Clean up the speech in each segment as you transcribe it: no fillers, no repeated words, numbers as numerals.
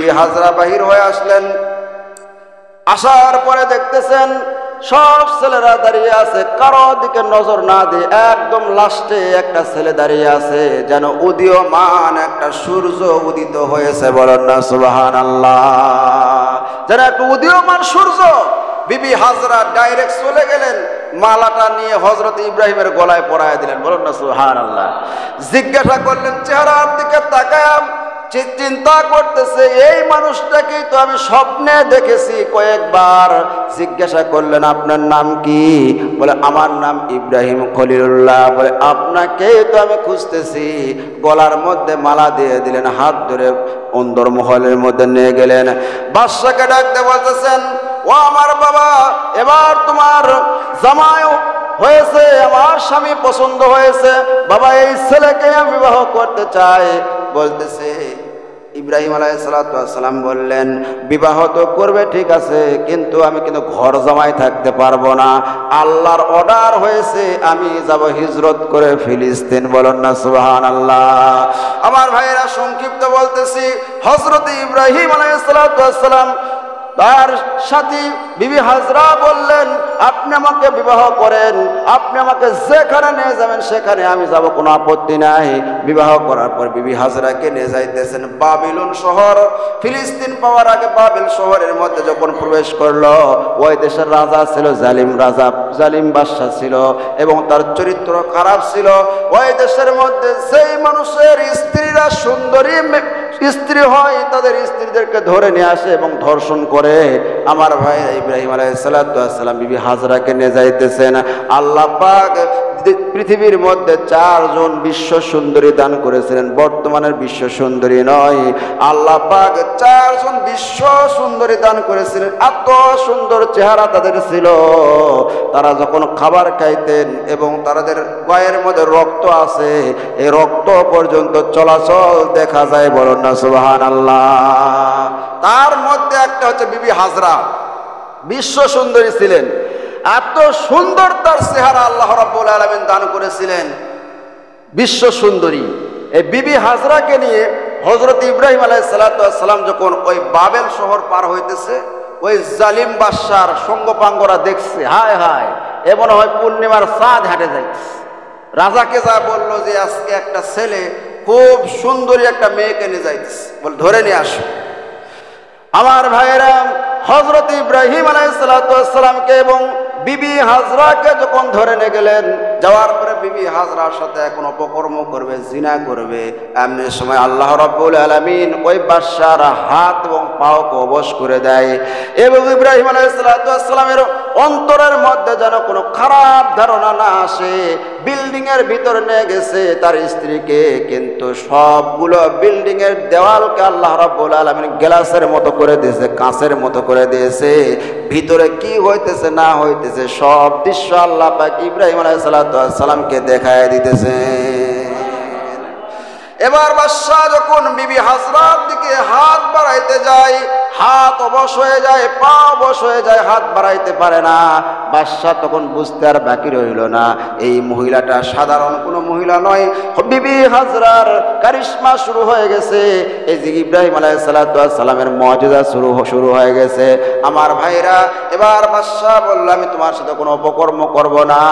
বিবি হাজরা বাহির হয়ে আসলেন। আসার পরে দেখতেছেন সব ছেলেরা দাঁড়িয়ে আছে, কারো দিকে নজর না দিয়ে একদম লাস্টে একটা ছেলে দাঁড়িয়ে আছে, যেন উদীয়মান একটা সূর্য উদিত হয়েছে। বলেন না সুবহানাল্লাহ। যেন একটা উদীয়মান সূর্য। বিবি হাজরা ডাইরেক্ট চলে গেলেন, মালাটা নিয়ে হযরত ইব্রাহিমের গলায় পরায় দিলেন। বলেন না সুবহানাল্লাহ। জিজ্ঞাসা করলেন, চেহারার দিকে তাকায় চিন্তা করতেছে, এই মানুষটাকেই তো আমি স্বপ্নে দেখেছি কয়েকবার। জিজ্ঞাসা করলেন, আপনার নাম কি? বলে, আমার নাম ইব্রাহিম খলিলুল্লাহ। বলে, আপনাকেই তো আমি খুঁজতেছি। গলার মধ্যে মালা দিয়ে দিলেন, হাত ধরে অন্দরমহলের মধ্যে নিয়ে গেলেন। বাদশাকে ডাকতে বলতেছেন, ও আমার বাবা, এবার তোমার জামাই হয়েছে, আমার স্বামী পছন্দ হয়েছে বাবা, এই ছেলেকে আমি বিবাহ করতে চাই। বলতেছে, ইব্রাহিম আলাইহিস সালাম বললেন, বিবাহ তো করবে ঠিক আছে, কিন্তু আমি কিন্তু ঘর জামাই থাকতে পারবো না। আল্লাহর অর্ডার হয়েছে, আমি যাব হিজরত করে ফিলিস্তিন। বলেন না সুবহানাল্লাহ। আমার ভাইয়েরা, সংক্ষিপ্ত বলতেছি, হযরত ইব্রাহিম আলাইহিস সালাম তার সাথী বিবি হাজরা বললেন, আপনি আমাকে বিবাহ করেন, আপনি আমাকে যেখানে নিয়ে যাবেন সেখানে আমি যাব, কোনো আপত্তি নাই। বিবাহ করার পর বিবি হাজরাকে নিয়ে যাইতেছেন বাবিলন শহর। ফিলিস্তিন পাওয়ার আগে বাবিল শহরের মধ্যে যখন প্রবেশ করলো, ওই দেশের রাজা ছিল জালিম রাজা, জালিম বাদশা ছিল এবং তার চরিত্র খারাপ ছিল। ওই দেশের মধ্যে যেই মানুষের স্ত্রীরা সুন্দরী স্ত্রী হয়, তাদের স্ত্রীদেরকে ধরে নিয়ে আসে এবং ধর্ষণ করে। আমার ভাই ইব্রাহিম আলাইহিস সালাম বিবি হাজরাকে নিয়ে যাইতেছেন। আল্লাহ পাক পৃথিবীর মধ্যে 4 জন বিশ্ব সুন্দরী দান করেছিলেন, বর্তমানের বিশ্ব সুন্দরী নয়। আল্লাহ পাক 4 জন বিশ্ব সুন্দরী দান করেছিলেন। এত সুন্দর চেহারা তাদের ছিল, তারা যখন খাবার খাইতেন এবং তাদের গায়ের মধ্যে রক্ত আছে, এই রক্ত পর্যন্ত চলাচল দেখা যায়। বলেন না সুবহানাল্লাহ। তার মধ্যে একটা হচ্ছে বিবি হাজরা, বিশ্ব সুন্দরী ছিলেন। এত সুন্দর তার চেহারা আল্লাহ রাব্বুল আলামিন দান করেছিলেন, বিশ্ব সুন্দরী। এই বিবি হাজরাকে নিয়ে হযরত ইব্রাহিম আলাইহিস সালাম যখন ওই বাবেল শহর পার হইতেছে, ওই জালিম বাদশার সঙ্গপাঙ্গরা দেখছে, হায় হায়, এ মনে হয় পূর্ণিমার চাঁদ হেঁটে যাইতেছে। রাজাকে যা বললো যে আজকে একটা ছেলে খুব সুন্দরী একটা মেয়েকে নিয়ে যাইতেছে, বল ধরে নিয়ে আসো। আমার ভাইয়েরা, হযরত ইব্রাহিম আলাইহিস সালামকে এবং বিবি হাজরাকে যখন ধরে নিয়ে গেলেন, যাওয়ার পরে বিবি হাজরার সাথে এখন অপকর্ম করবে, জিনা করবে। এমন সময় আল্লাহ রাব্বুল আলামিন ওই বাদশার হাত এবং পাওকে অবশ করে দেয় এবং ইব্রাহিম আলাইহিস সালামের অন্তরের মধ্যে যেন কোনো খারাপ ধারণা না আসে। বিল্ডিং এর ভিতরে নিয়ে গেছে তার স্ত্রীকে, কিন্তু সবগুলো বিল্ডিং এর দেওয়ালকে আল্লাহ রাব্বুল আলামিন গ্লাসের মতো করে দিয়েছে, কাঁচের মতো করে দিয়েছে। ভিতরে কি হইতেছে না হইতেছে সব দৃশ্য আল্লাহ পাক ইব্রাহিম আলাইহিস সালামকে দেখায় দিতেছে। এবার বাদশা যখন বিবি হাজরার দিকে হাত বাড়াইতে যায়, হাত অবশ হয়ে যায়, পা অবশ হয়ে যায়, হাত বাড়াইতে পারে না। বাদশা তখন বুঝতে আর বাকি রইল না, এই মহিলাটা সাধারণ কোনো মহিলা নয়, বিবি হাজরার কারিশমা শুরু হয়ে গেছে। এই যে ইব্রাহিম আলাইহিস সালামের মুজিজা শুরু হয়ে গেছে। আমার ভাইরা, এবার বাদশা বলল, আমি তোমার সাথে কোনো অপকর্ম করব না,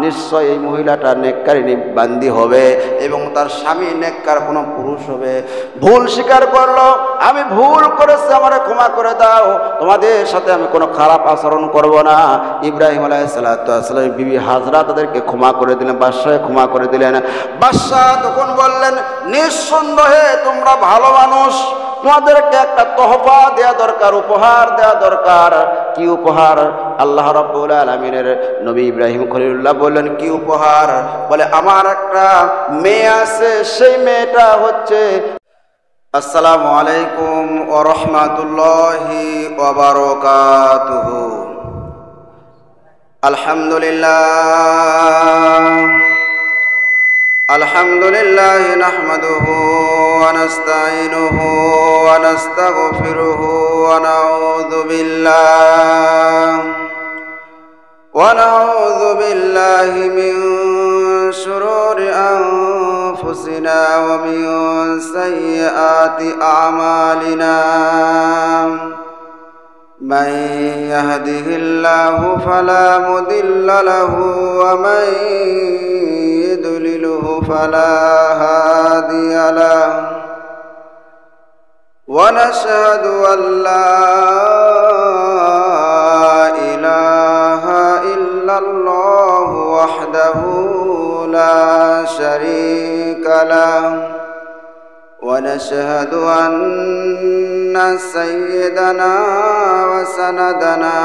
নিশ্চয় এই মহিলাটা নেককারিনী বান্দি হবে এবং তার স্বামী নেককার কোনো পুরুষ হবে। ভুল স্বীকার করলো, আমি ভুল করেছি, আমারে ক্ষমা করে দাও, তোমাদের সাথে আমি কোনো খারাপ আচরণ করব না। ইব্রাহিম আলাইহিস সালাম বিবি হাজরা তাদেরকে ক্ষমা করে দিলেন, বাদশাহ ক্ষমা করে দিলেন। বাদশাহ তখন বললেন, নিঃসন্দেহে তোমরা ভালো মানুষ, তোমাদেরকে একটা তোহফা দেয়া দরকার, উপহার দেয়া দরকার। কি উপহার? আল্লাহ রাব্বুল আলামিনের নবী ইব্রাহিম খলিলুল্লাহ বললেন, কি উপহার? বলে, আমার একটা মেয়ে আছে, সেই মেয়েটা হচ্ছে। আসসালামু আলাইকুম ওয়া রাহমাতুল্লাহি ওয়া বারাকাতুহু। আলহামদুলিল্লাহ নাহমাদুহু ওয়া নাস্তাঈনুহু ওয়া নাস্তাগফিরুহু ওয়া নাউযু বিল্লাহি মিন শুরুরি আনফুসিনা ওয়া মিন সাইয়্যাতি আমালিনা। من يهده الله فلا مضل له ومن يضلله فلا هادي له ونشهد أن لا إله إلا الله وحده لا شريك له ونشهد أن سيدنا وسندنا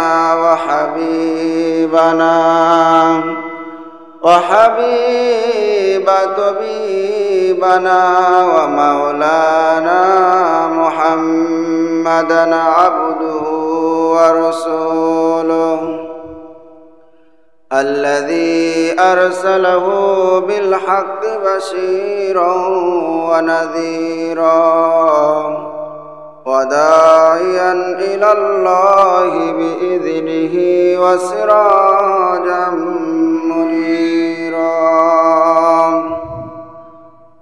وحبيب طبيبنا ومولانا محمدا عبده ورسوله الذي أرسله بالحق بشيرا ونذيرا وداعيا إلى الله بإذنه وسراجا منيرا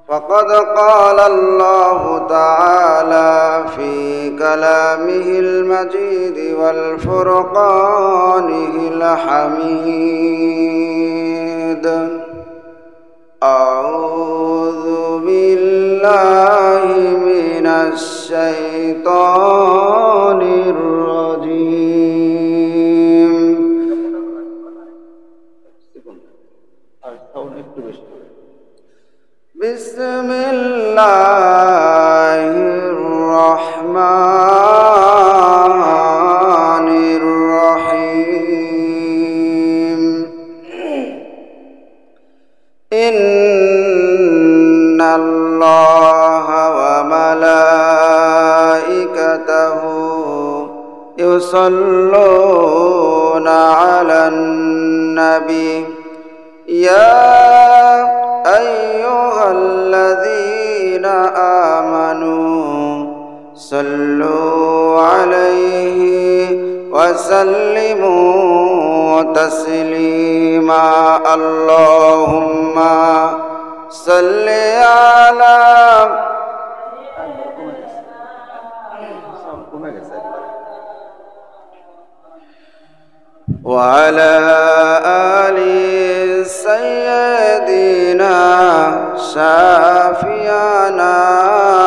فقد قال الله تعالى في كلامه المجيد والفرقانه الحميد أعوذ بالله من الشيطان الرجيم بسم الله الرحمن الرحيم إن الله وملائكته يصلون على النبي يا أيها الذين آمنوا صلوا عليه وسلموا تسليما اللهم صل على وعلى آل سيدنا شافينا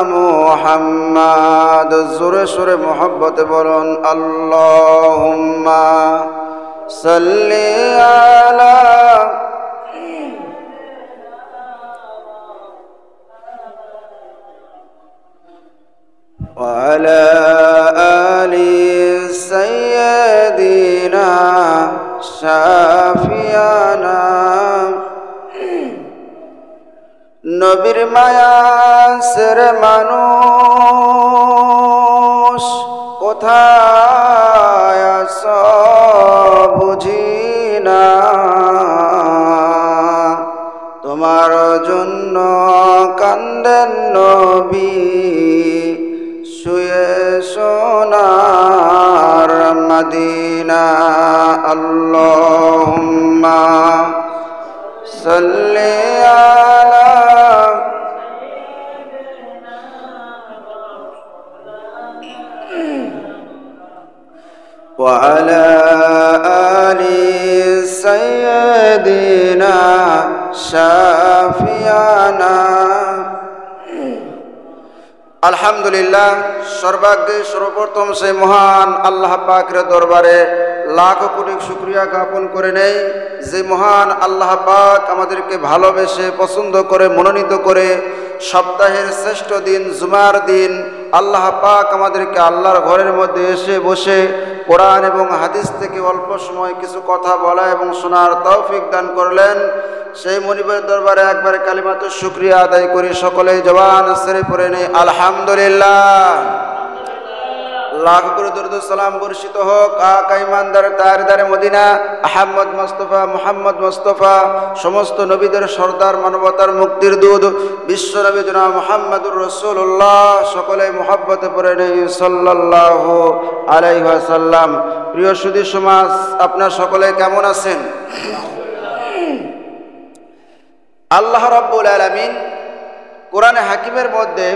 محمد زور شور محبت بولون اللهم صل على وعلى آل سيدنا شافينا নবীর মায়া সের মানুষ কোথায় আছো বুঝি না তোমার জন্য কান্দেন নবী শুয়ে সোনার মদিনা আল্লাহুম্মা সাল্লি আলা وعلى آل سيدنا شافينا আলহামদুলিল্লাহ সর্বাগ্রে সর্বপ্রথম সেই মহান আল্লাহ পাকের দরবারে লাখ কোটি শুকরিয়া জ্ঞাপন করে নেই যে মহান আল্লাহ পাক আমাদেরকে ভালোবেসে পছন্দ করে মনোনীত করে সপ্তাহের শ্রেষ্ঠ দিন জুমার দিন আল্লাহ পাক আমাদেরকে আল্লাহর ঘরের মধ্যে এসে বসে কোরআন এবং হাদিস থেকে অল্প সময় কিছু কথা বলা এবং শোনার তৌফিক দান করলেন সেই মনিবের দরবারে একবার কালিমাতু শুকরিয়া আদায় করি সকলেই জবান ছেড়ে পড়ে নেই আলহামদুলিল্লাহ লাখ করে দরুদ সালাম বর্ষিত হোক আকা ইমানদার তাজদারে মদিনা আহমদ মুস্তাফা মুহাম্মদ মুস্তাফা সমস্ত নবীদের সরদার মানবতার মুক্তির দূত বিশ্ব নবী জনাব মুহাম্মদুর রাসূলুল্লাহ সকলে মুহাব্বতে পড়ে নেই সাল্লাল্লাহু আলাইহি ওয়াসাল্লাম। প্রিয় সুধী সমাজ, আপনারা সকলে কেমন আছেন? আল্লাহ রাব্বুল আলামিন কোরআনে হাকিমের মধ্যে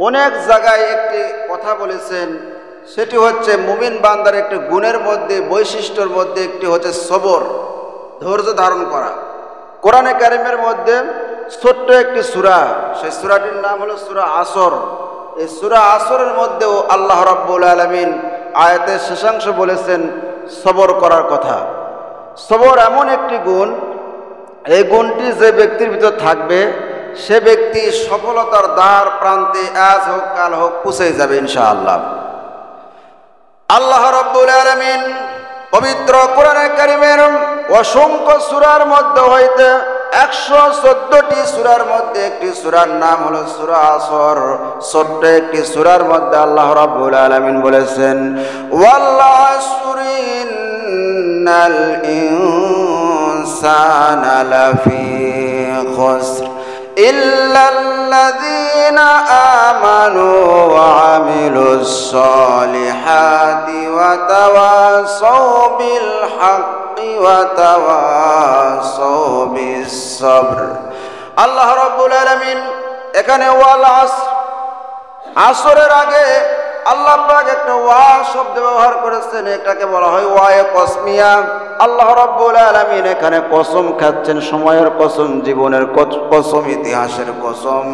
অনেক জায়গায় একটি কথা বলেছেন সেটি হচ্ছে মুমিন বান্দার একটি গুণের মধ্যে, বৈশিষ্ট্যের মধ্যে একটি হচ্ছে সবর, ধৈর্য ধারণ করা। কোরআনে কারিমের মধ্যে ছোট্ট একটি সূরা, সেই সূরাটির নাম হলো সূরা আসর। এই সূরা আসরের মধ্যেও আল্লাহ রাব্বুল আলামিন আয়াতের শেষাংশ বলেছেন সবর করার কথা। সবর এমন একটি গুণ, এই গুণটি যে ব্যক্তির ভিতর থাকবে সে ব্যক্তি সফলতার দ্বার প্রান্তে আজ হোক কাল হোক পৌঁছে যাবে ইনশাআল্লাহ। আল্লাহ রাব্বুল আলামিন পবিত্র কোরআনে কারিমের অসংখ্য সূরার মধ্যে হইতে 114টি সূরার মধ্যে একটি সূরার নাম হলো সূরা আসর। ছোট্ট একটি সূরার মধ্যে আল্লাহ রাব্বুল আলামিন বলেছেন, ওয়াল আসরি ইন্নাল ইনসানা লাফি খুসর ইল্লাল্লাযীনা আমানু ওয়া আমিলুস সলিহাতি ওয়া তাওয়াসাউ বিল হাক্কি ওয়া তাওয়াসাউ বিস সবর। আল্লাহ রাব্বুল আলামিন এখানে ওয়াল আসর, আসরের আগে আল্লাহ পাক একটা ওয়া শব্দ ব্যবহার করেছেন, এটাকে বলা হয় ওয়ায়ে কসমিয়া। আল্লাহ রাব্বুল আলামিন এখানে কসম খাচ্ছেন, সময়ের কসম, জীবনের কসম, ইতিহাসের কসম।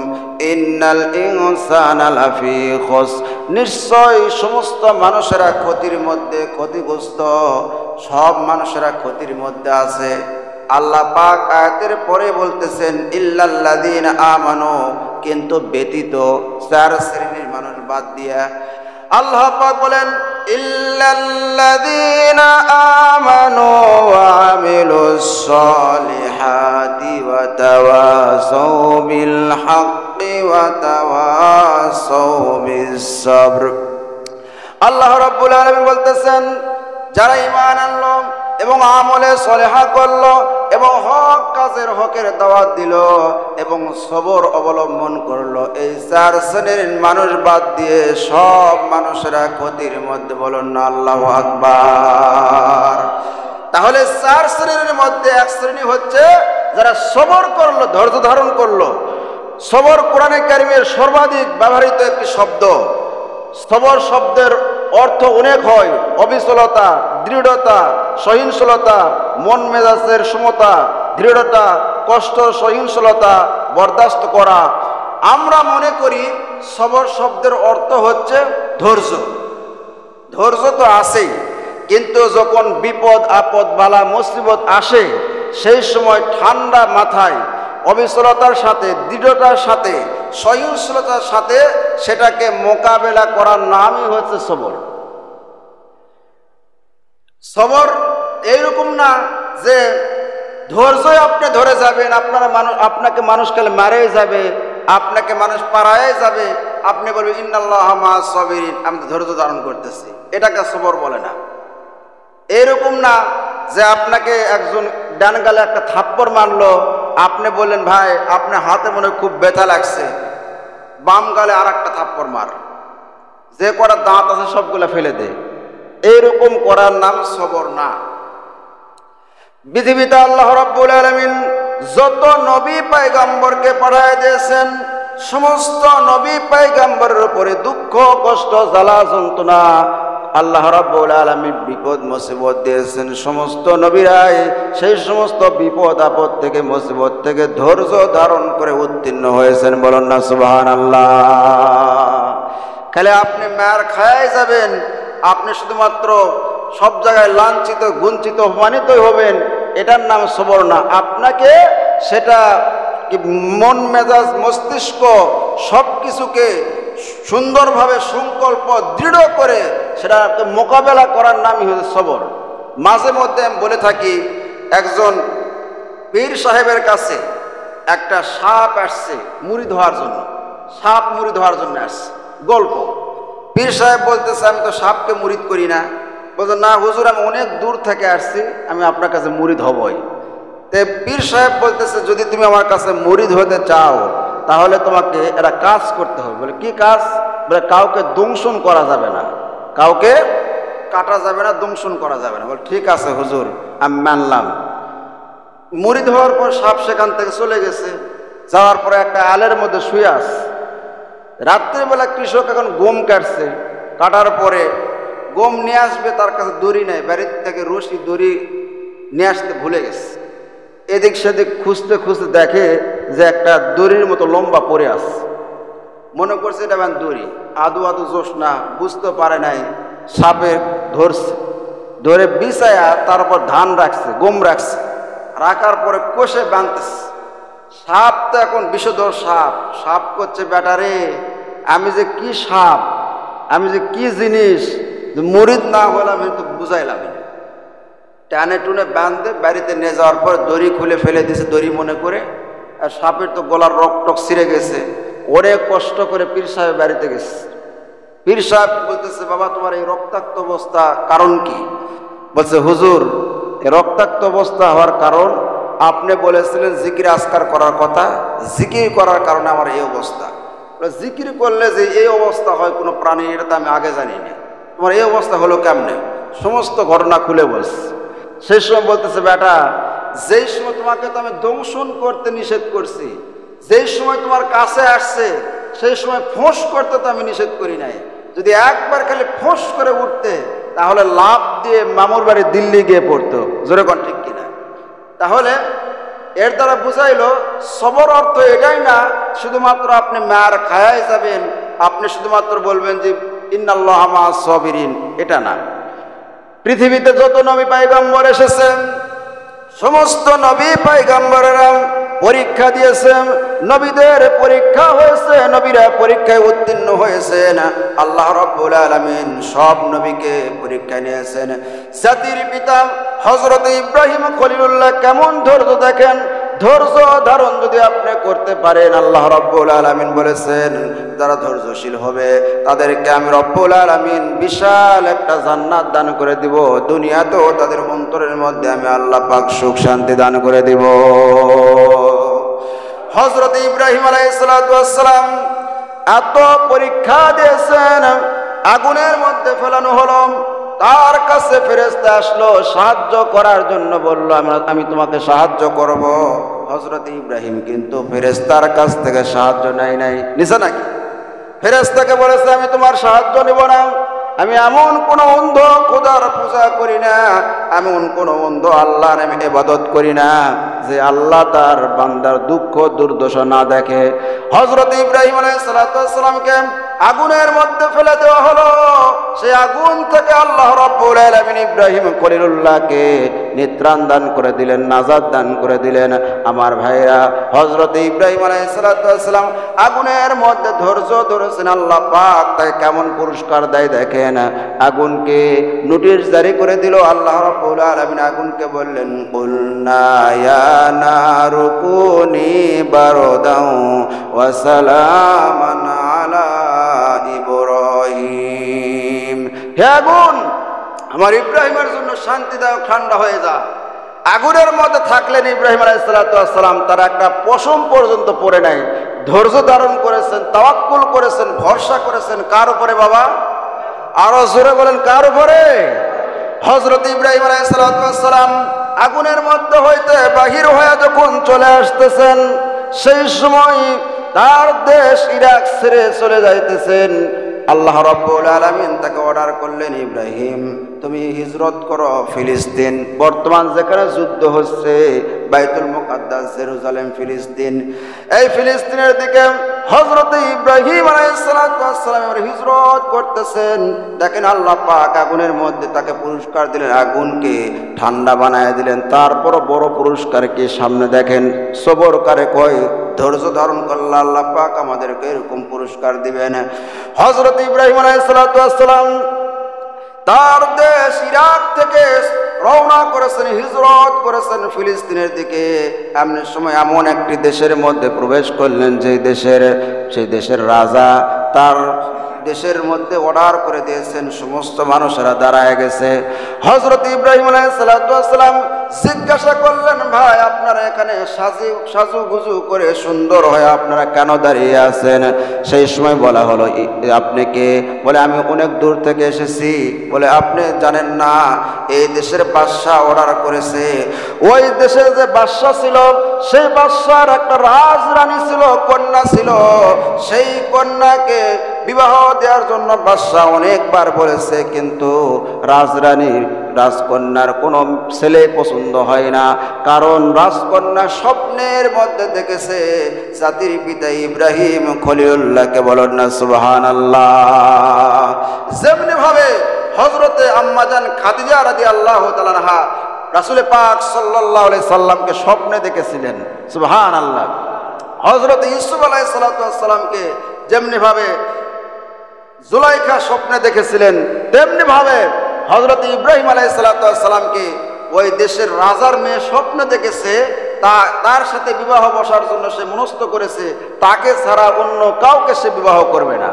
ইন্নাল ইনসানা লাফি খুসর, নিশ্চয় সমস্ত মানুষেরা ক্ষতির মধ্যে, ক্ষতিগ্রস্ত, সব মানুষেরা ক্ষতির মধ্যে আছে। আল্লাহ পাক আয়াতের পরে বলতেছেন ইল্লাল্লাযীনা আমানু, কিন্তু ব্যতীত, 4 শ্রেণীর মানুষ বাদ দিয়া আল্লাহ পাক বলেন ইল্লাল্লাযীনা আমানু ওয়া আমিলুস সলিহাতি ওয়া তাওয়াসাউ বিল হাক্কি ওয়া তাওয়াসাউ বিস সবর। আল্লাহ রাব্বুল আলামিন বলতেছেন যারা ঈমান আনলো এবং আমলে সলেহা করলো এবং হক কাজের হকের দাওয়াত দিল এবং সবর অবলম্বন করলো, এই 4 শ্রেণীর মানুষ বাদ দিয়ে সব মানুষেরা ক্ষতির মধ্যে। বলুন না আল্লাহু আকবার। তাহলে 4 শ্রেণীর মধ্যে 1 শ্রেণী হচ্ছে যারা সবর করলো, ধৈর্য ধারণ করলো। সবর কোরআনে কারিমের সর্বাধিক ব্যবহৃত একটি শব্দ। সবর শব্দের অর্থ অনেক হয়, অবিচলতা, দৃঢ়তা, সহিষ্ণুতা, মন মেজাজের সমতা, দৃঢ়তা, কষ্ট, সহিষ্ণুতা বরদাস্ত করা। আমরা মনে করি সবর শব্দের অর্থ হচ্ছে ধৈর্য। ধৈর্য তো আছেই, কিন্তু যখন বিপদ আপদ বালা মুসিবত আসে সেই সময় ঠান্ডা মাথায়, অবিচলতার সাথে, দৃঢ়তার সাথে, সহিষ্ণুতার সাথে সেটাকে মোকাবেলা করার নামই হচ্ছে সবর। সবর এইরকম না যে ধৈর্যই আপনি ধরে যাবেন, আপনাকে মানুষ কালে মারেই যাবে, আপনাকে মানুষ পাড়ায় যাবে, আপনি বলবেন ইন্নাল্লাহা মা'আস সাবিরিন, আমি ধৈর্য ধারণ করতেছি, এটাকে সবর বলে না। এরকম না যে আপনাকে একজন ডান গালে একটা থাপ্পড় মারলো, আপনি বললেন ভাই আপনার হাতে মনে খুব ব্যথা লাগছে, বাম গালে আর একটা থাপ্পড় মার, যে কটা দাঁত আছে সবগুলা ফেলে দে। এইরকম করার নাম সবর না। পৃথিবীতে আল্লাহ রাব্বুল আলামিন যত নবী পয়গম্বরকে পাঠায় দিয়েছেন, সমস্ত নবী পয়গম্বরের উপরে দুঃখ, কষ্ট, জ্বালা, যন্ত্রণা আল্লাহ রাব্বুল আলামিন বিপদ মুসিবত দিয়েছেন। সমস্ত নবীরাই সেই সমস্ত বিপদ আপদ থেকে, মুসিবত থেকে ধৈর্য ধারণ করে উত্তীর্ণ হয়েছেন। বলুন না সুবহানাল্লাহ। খালি আপনি মার খায় যাবেন, আপনি শুধুমাত্র সব জায়গায় লাঞ্ছিত, গুঞ্চিত, অপমানিতই হবেন, এটার নাম সবর না। আপনাকে সেটা মন মেজাজ মস্তিষ্ক সব কিছুকে সুন্দরভাবে সংকল্প দৃঢ় করে সেটা মোকাবেলা করার নামই হচ্ছে সবর। মাঝে মধ্যে আমি বলে থাকি, একজন পীর সাহেবের কাছে একটা সাপ আসছে মুড়ি ধোয়ার জন্য, সাপ মুড়ি ধোয়ার জন্য আসছে। গল্প, পীর সাহেব বলতেছে আমি তো সাপকে মুরিদ করি না। বলছে না হুজুর, আমি অনেক দূর থেকে আসছি, আমি আপনার কাছে মুরিদ হবই। তে পীর সাহেব বলতেছে যদি তুমি আমার কাছে মুরিদ হতে চাও তাহলে তোমাকে একটা কাজ করতে হবে। বলে কি কাজ? বলে কাউকে দংশন করা যাবে না, কাউকে কাটা যাবে না, দংশন করা যাবে না। বলে ঠিক আছে হুজুর, আমি মানলাম। মুরিদ হওয়ার পর সাপ সেখান থেকে চলে গেছে। যাওয়ার পরে একটা আলের মধ্যে শুয়ে আছে। রাত্রিবেলা কৃষক এখন গম কাটছে, কাটার পরে গম নিয়ে আসবে, তার কাছে দড়ি নেই, বাড়ির থেকে রশি দড়ি নিয়ে আসতে ভুলে গেছে। এদিক সেদিক খুঁজতে খুঁজতে দেখে যে একটা দড়ির মতো লম্বা পড়ে আছে। মনে করছে এটা দড়ি, আদু আদু জোশ না, বুঝতে পারে নাই সাপে ধরছে, ধরে বিছায়া তার উপর ধান রাখছে, গম রাখছে, রাখার পরে কষে বাঁধতেছে। সাপ তো এখন বিষধর সাপ। সাপ করছে, বেটারে আমি যে কি সাপ, আমি যে কি জিনিস, মুরিদ না হলাম আমি তো বুঝাইলাম না। টানে টুনে বাঁধতে বাড়িতে নিয়ে যাওয়ার পর দড়ি খুলে ফেলে দিয়েছে দড়ি মনে করে। আর সাপের তো গলার রক টক ছিঁড়ে গেছে। অনেক কষ্ট করে পীর সাহেব বাড়িতে গেছে। পীর সাহেব বলতেছে, বাবা তোমার এই রক্তাক্ত অবস্থা কারণ কি? বলছে, হুজুর এই রক্তাক্ত অবস্থা হওয়ার কারণ আপনি বলেছিলেন জিকির আজকার করার কথা, জিকির করার কারণে আমার এই অবস্থা। জিকির করলে যে এই অবস্থা হয় কোনো প্রাণী, এটা তো আমি আগে জানি না, তোমার এই অবস্থা হলো কেমনে? সমস্ত ঘটনা খুলে বলছে। সেই সময় বলতেছে, বেটা যেই সময় তোমাকে তো আমি দংশন করতে নিষেধ করছি, যেই সময় তোমার কাছে আসছে সেই সময় ফোঁস করতে তো আমি নিষেধ করি নাই। যদি একবার খালি ফোঁস করে উঠতে তাহলে লাভ দিয়ে মামুর বাড়ি দিল্লি গিয়ে পড়তো। জোরে কোন ঠিক কিনা? তাহলে এর দ্বারা বুঝাইলো সবর অর্থ এটাই না শুধুমাত্র আপনি মার খায়াই যাবেন, আপনি শুধুমাত্র বলবেন যে ইন্নাল্লাহা মা'আস সাবিরিন, এটা না। পৃথিবীতে যত নবী পয়গম্বর এসেছেন সমস্ত নবী পয়গম্বরেরা পরীক্ষা দিয়েছেন, নবীদের পরীক্ষা হয়েছে, নবীরা পরীক্ষায় উত্তীর্ণ হয়েছেন। আল্লাহ রাব্বুল আলামিন সব নবীকে পরীক্ষা নিয়েছেন। জাতির পিতা হযরত ইব্রাহিম খলিলুল্লাহ কেমন ধৈর্য দেখেন, ধৈর্য ধারণ যদি আপনি করতে পারেন, আল্লাহ রাব্বুল আলামিন বলেছেন যারা ধৈর্যশীল হবে তাদেরকে আমি রাব্বুল আলামিন বিশাল একটা জান্নাত দান করে দিব, দুনিয়াতেও তাদের অন্তরের মধ্যে আমি আল্লাহ পাক সুখ শান্তি দান করে দিব। হযরত ইব্রাহিম আলাইহিস সালাতু ওয়াস সালাম এত পরীক্ষা দিয়েছেন, আগুনের মধ্যে ফেলানো হলো, তার কাছে ফেরেশতা আসলো সাহায্য করার জন্য, বলল আমি তোমাকে সাহায্য করব। হযরত ইব্রাহিম কিন্তু ফেরেশতার কাছ থেকে সাহায্য নাই নিছে নাকি? ফেরেশতাকে বলেছে আমি তোমার সাহায্য নেব না, আমি এমন কোন অন্ধ খোদার পূজা করি না, এমন কোন অন্ধ আল্লাহর আমি ইবাদত করি না যে আল্লাহ তার বান্দার দুঃখ দুর্দশা না দেখে। হযরত ইব্রাহিম আলাইহিস সালাতু ওয়াস সালামকে আগুনের মধ্যে ফেলে দেওয়া হলো, সেই আগুন থেকে আল্লাহ রাব্বুল আলামিন ইব্রাহিম খলিলুল্লাহকে নিত্রাণ দান করে দিলেন, নাজাত দান করে দিলেন। আমার ভাইরা, হযরত ইব্রাহিম আলাইহিস সালাতু ওয়াস সালাম আগুনের মধ্যে ধৈর্য ধরেছেন, আল্লাহ পাক তাকে কেমন পুরস্কার দেয় দেখেন। আগুনকে নোটিশ জারি করে দিল আল্লাহ রাব্বুল আলামিন। আগুনকে বললেন, কুলনা ইয়া নারু কুনি বারদাও ওয়া সালামান আলা ইব্রাহিম, হে আগুন আমার ইব্রাহিমের জন্য শান্তিদায়ক ঠান্ডা হয়ে যা। আগুনের মধ্যে থাকলেন ইব্রাহিম আলাইহিস সালাতু ওয়াস সালাম, তারা একটা পশম পর্যন্ত পড়ে নাই, ধৈর্য ধারণ করেছেন, তাওয়াক্কুল করেছেন, ভরসা করেছেন কার উপরে বাবা? আরো জোরে বলেন কার উপরে? হযরত ইব্রাহিম আলাইহিস সালাতু ওয়াস সালাম আগুনের মধ্যে হইতে বাহির হয়ে যখন চলে আসতেছেন, সেই সময় তার দেশ ইরাক ছেড়ে চলে যাইতেছেন। আল্লাহ রাব্বুল আলামিন তাকে অর্ডার করলেন, ইব্রাহিম তুমি হিজরত করো ফিলিস্তিন, বর্তমান যেখানে যুদ্ধ হচ্ছে বাইতুল মুকাদ্দাস জেরুজালেম ফিলিস্তিন, এই ফিলিস্তিনের দিকে হযরত ইব্রাহিম আলাইহিস সালাতু ওয়াস সালাম হিজরত করতেছেন। দেখেন আল্লাহ পাক আগুনের মধ্যে তাকে পুরস্কার দিলেন, আগুনকে ঠান্ডা বানায় দিলেন। তারপর বড় পুরস্কার কি সামনে দেখেন, সবর করে কয় ধৈর্য ধারণ করলে আল্লাহ পাক আমাদেরকে এরকম পুরস্কার দিবেন। হযরত ইব্রাহিম আলাইহিস সালাতু ওয়াস সালাম তার দেশ ইরাক থেকে রওনা করেছেন, হিজরত করেছেন ফিলিস্তিনের দিকে। এমন সময় এমন একটি দেশের মধ্যে প্রবেশ করলেন সেই দেশের রাজা তার দেশের মধ্যে অর্ডার করে দিয়েছেন, সমস্ত মানুষেরা দাঁড়ায় গেছে। হযরত ইব্রাহিম আলাইহিস সালাতু ওয়াস সালাম জিজ্ঞাসা করলেন, ভাই আপনারা এখানে সাজুগুজু করে সুন্দর হয়ে আপনারা কেন দাঁড়িয়ে আছেন? সেই সময় বলা হলো, আপনি কে? বলে আমি অনেক দূর থেকে এসেছি। বলে আপনি জানেন না এই দেশের বাদশা অর্ডার করেছে। ওই দেশে যে বাদশা ছিল সেই বাদশার একটা রাজরানী ছিল, কন্যা ছিল, সেই কন্যাকে বিবাহ দেওয়ার জন্য বাদশাহ অনেকবার বলেছে, কিন্তু রাজরানীর রাজকন্যার কোনো ছেলে পছন্দ হয় না। কারণ রাজকন্যা স্বপ্নের মধ্যে দেখেছে জাতির পিতা ইব্রাহিম খলিলুল্লাহকে। বলেন না সুবহানাল্লাহ। যেমনি ভাবে হযরতে আম্মাজান খাদিজা রাদিয়াল্লাহু তাআলা আনহা রাসূল পাক সাল্লাল্লাহু আলাইহি সাল্লামকে স্বপ্নে দেখেছিলেন। সুবহানাল্লাহ। হযরত ইউসুফ আলাইহিস সালাতু ওয়াস সালামকে যেমনি ভাবে জুলাইখা স্বপ্নে দেখেছিলেন, তেমনি ভাবে হযরত ইব্রাহিম আলাইহিস সালাতু ওয়াস সালামকে ওই দেশের রাজার মেয়ে স্বপ্নে দেখেছে। তার সাথে বিবাহ বসার জন্য সে মনস্থ করেছে, তাকে ছাড়া অন্য কাউকে সে বিবাহ করবে না।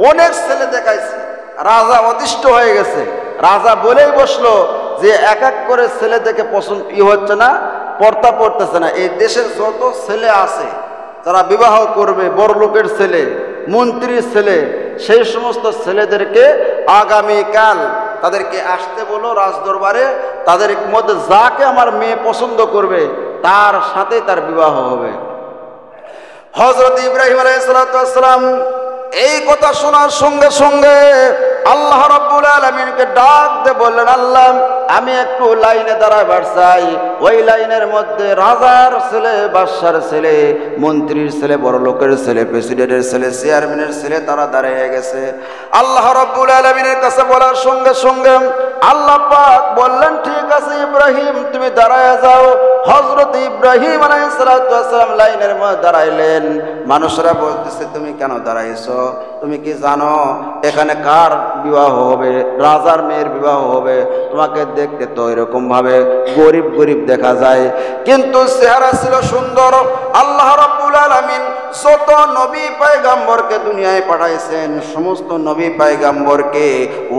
অনেক ছেলে দেখাইছে, রাজা অতিষ্ঠ হয়ে গেছে। রাজা বলেই বসলো যে এক এক করে ছেলে দেখে পছন্দ হচ্ছে না, পর্দা পড়তেছে না। এই দেশের যত ছেলে আছে যারা বিবাহ করবে, বড় লোকের ছেলে, মন্ত্রীর ছেলে, সেই সমস্ত ছেলেদেরকে আগামীকাল তাদেরকে আসতে বলো রাজদরবারে। তাদের মধ্যে যাকে আমার মেয়ে পছন্দ করবে তার সাথে তার বিবাহ হবে। হযরত ইব্রাহিম আলাইহিস সালাতু ওয়াস সালাম এই কথা শোনার সঙ্গে সঙ্গে আল্লাহ রাব্বুল আলামিনকে ডাক দিয়ে বললেন, আল্লাহ আমি একটু লাইনে দাঁড়াবার চাই। ওই লাইনের মধ্যে রাজার ছেলে, বাদশার ছেলে, মন্ত্রীর ছেলে, বড় লোকের ছেলে, প্রেসিডেন্টের ছেলে, চেয়ারম্যানের ছেলে তারা দাঁড়িয়ে গেছে। আল্লাহ রাব্বুল আলামিনের কাছে বলার সঙ্গে সঙ্গে আল্লাহ পাক বললেন, ঠিক আছে ইব্রাহিম তুমি দাঁড়ায় যাও। হযরত ইব্রাহিম আলাইহিস সালাতু ওয়াস সালাম লাইনের মধ্যে দাঁড়াইলেন। মানুষরা বলতেছে, তুমি কেন দাঁড়াইছো? তুমি কি জানো এখানে কার বিবাহ হবে? রাজার মেয়ের বিবাহ হবে। তোমাকে দেখতে তো এরকম ভাবে গরিব গরিব দেখা যায়, কিন্তু চেহারা ছিল সুন্দর। আল্লাহ রাব্বুল আলামিন যত নবী পয়গম্বরকে দুনিয়ায় পাঠাইছেন, সমস্ত নবী পয়গম্বরকে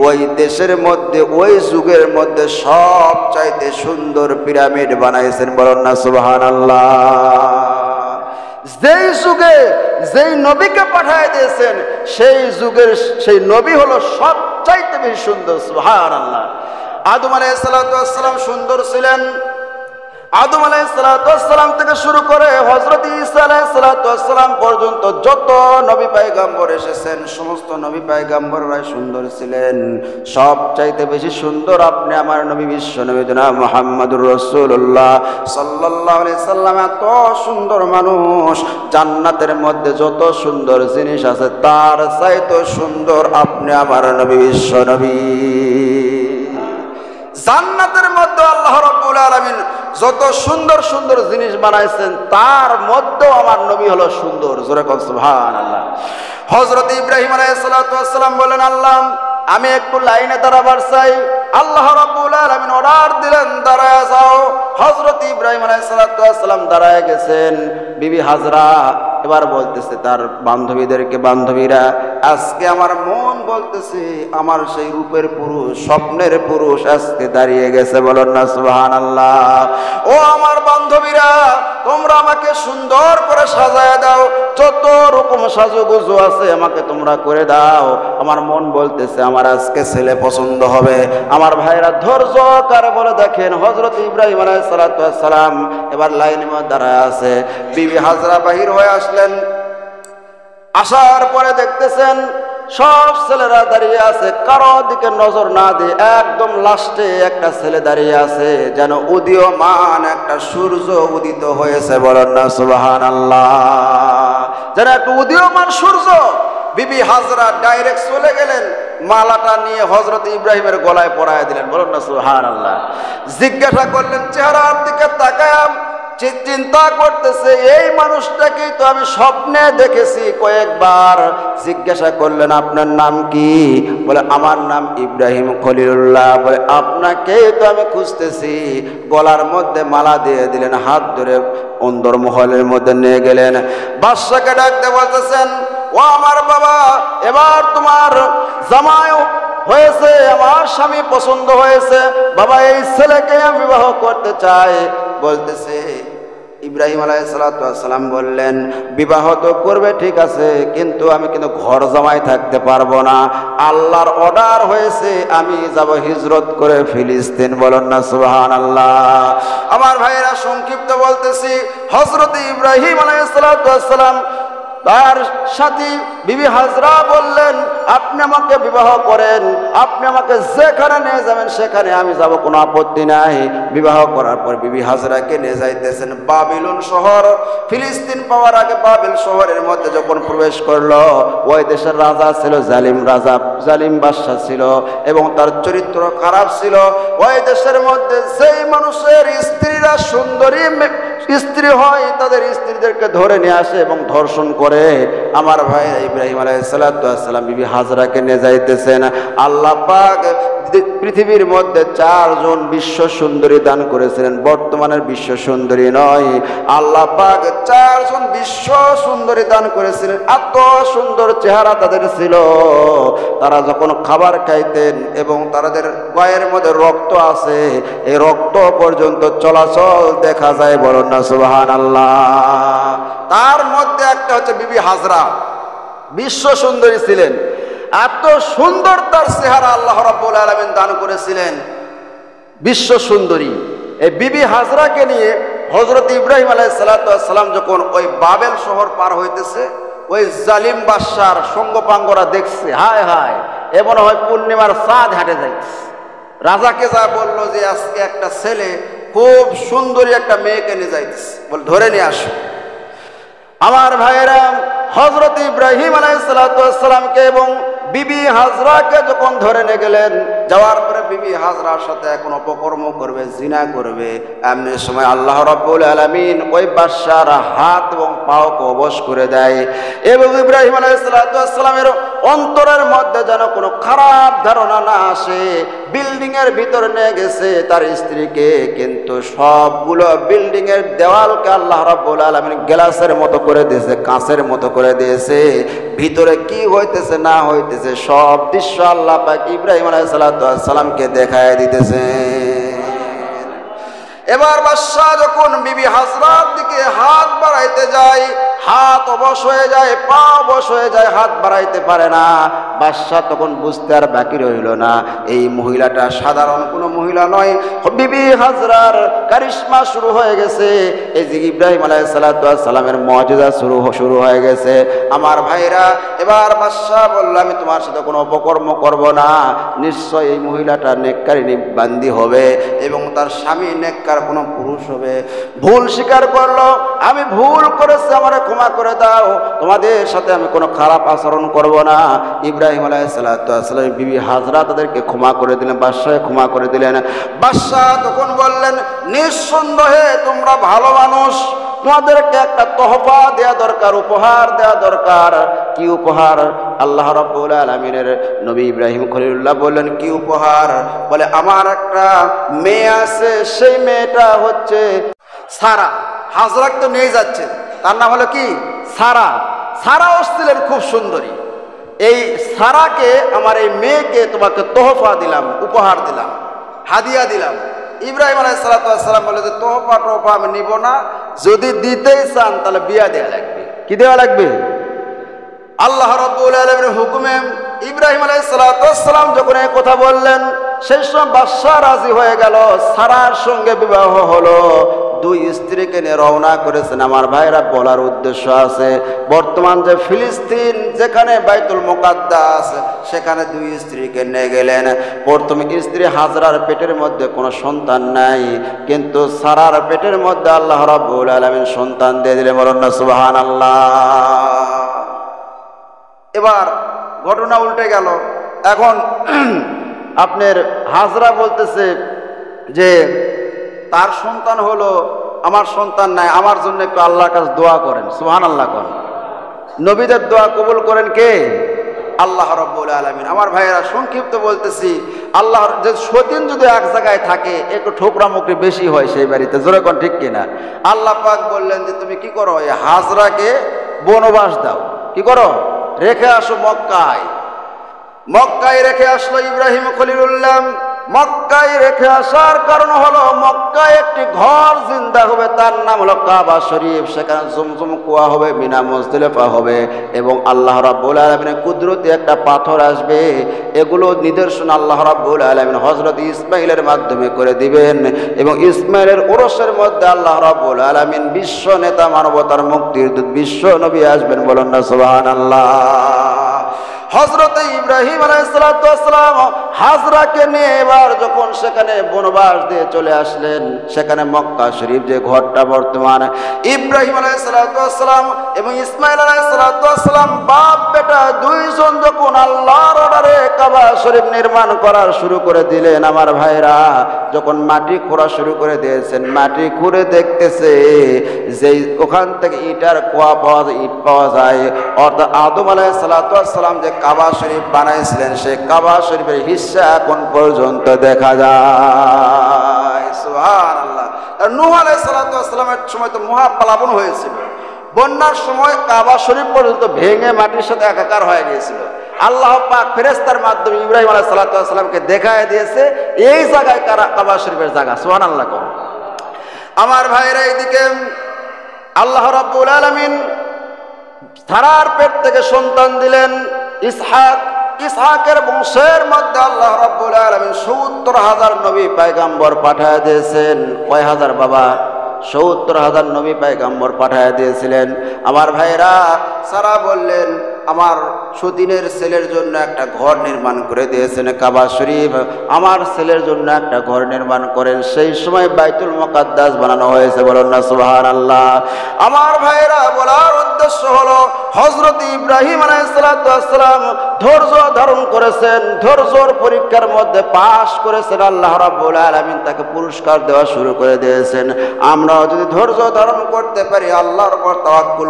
ওই দেশের মধ্যে, ওই যুগের মধ্যে সব চাইতে সুন্দর পিরামিড বানাইছেন। বলেন না সুবহানাল্লাহ। যেই যুগে যেই নবীকে পাঠায় দিয়েছেন, সেই যুগের সেই নবী হলো সবচাইতে বেশি সুন্দর। সুবহানাল্লাহ। আদম আলাইহিস সালাতু ওয়াস সালাম সুন্দর ছিলেন। আদম আলাইহিস সালাতু ওয়াস সালাম থেকে শুরু করে হযরত ঈসা আলাইহিস সালাতু ওয়াস সালাম পর্যন্ত যত নবী পয়গম্বর এসেছেন, সমস্ত নবী পয়গম্বররাই সুন্দর ছিলেন। সবচাইতে বেশি সুন্দর আপনি আমার নবী, বিশ্ব নবী জনাব মুহাম্মদুর রাসূলুল্লাহ সাল্লাল্লাহু আলাইহি সাল্লাম। এত সুন্দর মানুষ, জান্নাতের মধ্যে যত সুন্দর জিনিস আছে তার চাইতে সুন্দর আপনি আমার নবী, বিশ্ব নবী। জান্নাতের মধ্যে আল্লাহ রাব্বুল আলামিন যত সুন্দর সুন্দর জিনিস বানাইছেন তার মধ্যেও আমার নবী হলো সুন্দর। জোরে কোন সুবহানাল্লাহ। হযরত ইব্রাহিম আলাইহিস সালাতু ওয়াস সালাম বলেন, আল্লাহ আমি একটু লাইনে দাঁড়াবার চাই। আল্লাহ রাব্বুল আলামিন অর্ডার দিলেন, দাঁড়ায় যাও। হযরত ইব্রাহিম আলাইহিস সালাতু ওয়াস সালাম দাঁড়ায় গেছেন। বিবি হাজরা এবার বলতেছে তার বান্ধবীদেরকে, বান্ধবীরা আজকে আমার মন বলতেছে আমার সেই রূপের পুরুষ, স্বপ্নের পুরুষ আজকে দাঁড়িয়ে গেছে। বলেন না সুবহানাল্লাহ। ও আমার বান্ধবীরা, তোমরা আমাকে সুন্দর করে সাজায় দাও, যত রকম সাজুগুজু আছে আমাকে তোমরা করে দাও। আমার মন বলতেছে আমার আজকে ছেলে পছন্দ হবে। আমার ভাইরা ধৈর্য কারে বলে দেখেন, হযরত ইব্রাহিম আলাইহিস সালাতু ওয়াস সালাম এবার লাইনে মধ্যে দাঁড়ায় আছে। বিবি হাজরা বাহির হয়ে আসলেন। আসার পরে দেখতেছেন সব ছেলেরা দাঁড়িয়ে আছে, কারো দিকে নজর না দিয়ে একদম লাস্টে একটা ছেলে দাঁড়িয়ে আছে, যেন উদীয়মান একটা সূর্য উদিত হয়েছে। বলেন না সুবহানাল্লাহ। যেন একটা উদীয়মান সূর্য। বিবি হাজরা ডাইরেক্ট চলে গেলেন, মালাটা নিয়ে হযরত ইব্রাহিমের গলায় পরায় দিলেন। বলেন না সুবহানাল্লাহ। জিজ্ঞাসা করলেন, চেহারার দিকে তাকায় চিন্তা করতেছে এই মানুষটাকেই তো আমি স্বপ্নে দেখেছি কয়েকবার। জিজ্ঞাসা করলেন, আপনার নাম কি? বলে আমার নাম ইব্রাহিম খলিলুল্লাহ। বলে আপনাকেই তো আমি খুঁজতেছি। গলার মধ্যে মালা দিয়ে দিলেন, হাত ধরে অন্দরমহলের মধ্যে নিয়ে গেলেন। বাদশাকে ডাকতে বলতেছেন, ও আমার বাবা, এবার তোমার জামাই হয়েছে, আমার স্বামী পছন্দ হয়েছে। বাবা এই ছেলেকে আমি বিবাহ করতে চাই। বলতেছে ইব্রাহিম আলাইহিস সালাতু ওয়াস সালাম বললেন, বিবাহ তো করবে ঠিক আছে, কিন্তু আমি কিন্তু ঘর জামাই থাকতে পারবো না। আল্লাহর অর্ডার হয়েছে আমি যাব হিজরত করে ফিলিস্তিন। বলেন না সুবহানাল্লাহ। আমার ভাইয়েরা সংক্ষিপ্ত বলতেছি, হযরত ইব্রাহিম আলাইহিস সালাতু ওয়াস সালাম তার সাথী বিবি হাজরা বললেন, আপনি আমাকে বিবাহ করেন, আপনি আমাকে যেখানে নিয়ে যাবেন সেখানে আমি যাব, কোনো আপত্তি নাই। বিবাহ করার পর বিবি হাজরাকে নিয়ে যাইতেছেন বাবিলন শহর। ফিলিস্তিন পাওয়ার আগে বাবিল শহরের মধ্যে যখন প্রবেশ করলো, ওই দেশের রাজা ছিল জালিম রাজা, জালিম বাদশা ছিল এবং তার চরিত্র খারাপ ছিল। ওই দেশের মধ্যে যেই মানুষের স্ত্রীরা সুন্দরী স্ত্রী হয়, তাদের স্ত্রীদেরকে ধরে নিয়ে আসে এবং ধর্ষণ করে। আমার ভাই ইব্রাহিম আলাইহিস সালাম বিবি হাজরাকে নিয়ে যাইতেছেন। আল্লাহ পাক পৃথিবীর মধ্যে 4 জন বিশ্ব সুন্দরী দান করেছিলেন, বর্তমানের বিশ্ব সুন্দরী নয়। আল্লাহ পাক 4 জন বিশ্ব সুন্দরী দান করেছিলেন। এত সুন্দর চেহারা তাদের ছিল, তারা যখন খাবার খাইতেন এবং তাদের গায়ের মধ্যে রক্ত আছে, এই রক্ত পর্যন্ত চলাচল দেখা যায়, বলুন না সুবহানাল্লাহ। তার মধ্যে একটা হচ্ছে বিবি হাজরা, বিশ্ব সুন্দরী ছিলেন। এত সুন্দর তার চেহারা আল্লাহ রাব্বুল আলামিন দান করেছিলেন, বিশ্ব সুন্দরী। এই বিবি হাজরাকে নিয়ে হযরত ইব্রাহিম আলাইহিস সালাম যখন ওই বাবেল শহর পার হইতেছে, ওই জালিম বাদশার সঙ্গপাঙ্গরা দেখছে, হায় হায় এ মনে হয় পূর্ণিমার চাঁদ হেঁটে যাইতেছে। রাজাকে যা বললো যে আজকে একটা ছেলে খুব সুন্দরী একটা মেয়েকে নিয়ে যাইতেছে, বল ধরে নিয়ে আসো। আমার ভাইয়েরা, হযরত ইব্রাহিম আলাইহিস সালামকে এবং বিবি হাজরাকে যখন ধরে নিয়ে গেলেন, যাওয়ার পরে বিবি হাজরার সাথে এখন অপকর্ম করবে, জিনা করবে, এমনি সময় আল্লাহ রাব্বুল আলামিন ওই বাদশার হাত এবং পাওকে অবশ করে দেয় এবং ইব্রাহিম আলাইহিস সালামের অন্তরের মধ্যে যেন কোনো খারাপ ধারণা না আসে। বিল্ডিং এর ভিতরে নিয়ে গেছে তার স্ত্রীকে, কিন্তু সবগুলো বিল্ডিং এর দেওয়ালকে আল্লাহ রাব্বুল আলামিন গ্লাসের মতো করে দিয়েছে, কাঁচের মতো করে দিয়েছে। ভিতরে কি হইতেছে না হইতেছে সব দৃশ্য আল্লাহ পাক ইব্রাহিম আলাইহিস সালামকে দেখায় দিতেছে। এবার বাদশা যখন বিবি হাজরার দিকে হাত বাড়াইতে যায়, হাত অবশ হয়ে যায়, পা অবশ হয়ে যায়, হাত বাড়াইতে পারে না। বাদশা তখন বুঝতে আর বাকি রইল না, এই মহিলাটা সাধারণ কোনো মহিলা নয়, বিবি হাজরার কারিশমা শুরু হয়ে গেছে। এই যে ইব্রাহিম আলাইহিস সালামের মুজিজা শুরু হয়ে গেছে। আমার ভাইরা, এবার বাদশা বলল, আমি তোমার সাথে কোনো অপকর্ম করব না, নিশ্চয় এই মহিলাটা নেককারিনী বান্দি হবে এবং তার স্বামী নেককার কোনো পুরুষ হবে। ভুল স্বীকার করলো, আমি ভুল করেছি, আমারে ক্ষমা করে দাও, তোমাদের সাথে আমি কোনো খারাপ আচরণ করব না। ইব্রাহিম আলাইহিস সালাম বিবি হাজরা তাদেরকে ক্ষমা করে দিলেন, বাদশাহ ক্ষমা করে দিলেন। বাদশাহ তখন বললেন, নিঃসন্দেহে তোমরা ভালো মানুষ, তোমাদেরকে একটা তোহফা দেয়া দরকার, উপহার দেয়া দরকার। কি উপহার? আল্লাহ রাব্বুল আলামিনের নবী ইব্রাহিম খলিলুল্লাহ বললেন, কি উপহার? বলে, আমার একটা মেয়ে আছে, সেই মেয়েটা হচ্ছে সারা। হাজরাকে তো নিয়ে যাচ্ছে, তার নাম হলো কি? সারা। সারাও ছিলেন খুব সুন্দরী। এই সারাকে, আমার এই মেয়েকে তোমাকে তোহফা দিলাম, উপহার দিলাম, হাদিয়া দিলাম। ইব্রাহিম আলাইহিস সালাম বলে যে তোহফা আমি নিব না, যদি দিতেই চান তাহলে বিয়া দেওয়া লাগবে। কি দেওয়া লাগবে? আল্লাহ রাব্বুল আলামিনের হুকুমে ইব্রাহিম আলাইহিস সালাম যখন এই কথা বললেন, সেই সময় বাদশা রাজি হয়ে গেল, সারার সঙ্গে বিবাহ হলো। 2 স্ত্রীকে নিয়ে রওনা করেছেন। আমার ভাইরা, বলার উদ্দেশ্য আছে, বর্তমান যে ফিলিস্তিন, যেখানে বাইতুল মুকাদ্দাস, সেখানে 2 স্ত্রীকে নিয়ে গেলেন। প্রথম স্ত্রী হাজরার পেটের মধ্যে কোনো সন্তান নাই, কিন্তু সারার পেটের মধ্যে আল্লাহ রাব্বুল আলামিন সন্তান দিয়ে দিলেন, বলুন না সুবহানাল্লাহ। এবার ঘটনা উল্টে গেল। এখন আপনার হাজরা বলতেছে যে তার সন্তান হলো, আমার সন্তান নাই, আমার জন্য একটু আল্লাহর কাছে দোয়া করেন। সুবহানাল্লাহ করেন। নবীদের দোয়া কবুল করেন কে? আল্লাহ রাব্বুল আলামিন। আমার ভাইয়েরা, সংক্ষিপ্ত বলতেছি, আল্লাহর যে সতীন যদি এক জায়গায় থাকে, একটু ঠোকরামুকরি বেশি হয় সেই বাড়িতে, জোরে কোন ঠিক কিনা? আল্লাহ পাক বললেন যে তুমি কি করো, এই হাজরাকে বনবাস দাও। কি করো? রেখে আসো মক্কায়। মক্কায় রেখে আসলো ইব্রাহিম খলিলুল্লাহ। মক্কায় রেখে আসার কারণ হলো মক্কায় একটি ঘর জিন্দা হবে, তার নাম হলো কাবা শরীফ। সেখানে জমজম কুয়া হবে, মিনা মুজদালিফা হবে, এবং আল্লাহ রাব্বুল আলামিনের কুদরতি একটা পাথর আসবে। এগুলো নিদর্শন আল্লাহ রাব্বুল আলামিন হযরত ইসমাঈলের মাধ্যমে করে দিবেন, এবং ইসমাঈলের ওরসের মধ্যে আল্লাহ রাব্বুল আলামিন বিশ্ব নেতা, মানবতার মুক্তির দূত, বিশ্ব নবী আসবেন। বলুন না সুবহানাল্লাহ। হযরত ইব্রাহিম আলাইহিসসালাম হাজরাকে নিয়ে এবার যখন সেখানে বনবাস দিয়ে চলে আসলেন, সেখানে মক্কা শরীফ যে ঘরটা বর্তমান, ইব্রাহিম আলাইহিসসালাম এবং ইসমাঈল আলাইহিসসালাম বাপ বেটা দুইজন যখন আল্লাহর অর্ডারে কাবা শরীফ নির্মাণ করার শুরু করে দিলেন, আমার ভাইরা যখন মাটি খোঁড়া শুরু করে দিয়েছেন, মাটি খুঁড়ে দেখতেছে যে ওখান থেকে ইটার কুয়া পাওয়া যায়, ইট পাওয়া যায়। অর্থাৎ আদম আলাইহিসসালাম যে কাবা শরীফ বানাইছিলেন, সেই কাবা শরীফের হিস্সা এখন পর্যন্ত দেখা যায়। সুবহানাল্লাহ। নূহ আলাইহিসসালামের সময় তো মহাপ্লাবন হয়েছিল, বন্যার সময় কাবা শরীফ পর্যন্ত ভেঙে মাটির সাথে একাকার হয়ে গিয়েছিল। আল্লাহ পাক ফেরেশতার মাধ্যমে ইব্রাহিম আলাইহিসসালামকে দেখায় দিয়েছে এই জায়গায় কাবা শরীফের জায়গা। সুবহানাল্লাহ। আমার ভাইরা, এইদিকে আল্লাহ রাব্বুল আলামিন সারার পেট থেকে সন্তান দিলেন ইসহাক। ইসহাকের বংশের মধ্যে আল্লাহ রাব্বুল আলামিন ৭০,০০০ নবী পয়গম্বর পাঠায় দিয়েছেন। কয় হাজার বাবা? ৭০,০০০ নবী পয়গম্বর পাঠায় দিয়েছিলেন। আমার ভাইরা, সারা বললেন আমার সুদিনের ছেলের জন্য একটা ঘর নির্মাণ করে দিয়েছেন কাবা শরীফ, আমার ছেলের জন্য একটা ঘর নির্মাণ করেন। সেই সময় বাইতুল মুকাদ্দাস বানানো হয়েছে। বলুন না সুবহানাল্লাহ। আমার ভাইরা, বলার উদ্দেশ্য হলো হযরত ইব্রাহিম আলাইহিসসালাম ধৈর্য ধারণ করেছেন, ধৈর্যর পরীক্ষার মধ্যে পাশ করেছেন। আল্লাহ রাব্বুল আলামিন তাকে পুরস্কার দেওয়া শুরু করে দিয়েছেন। আমরাও যদি ধৈর্য ধারণ করতে পারি, আল্লাহর উপর তাওয়াক্কুল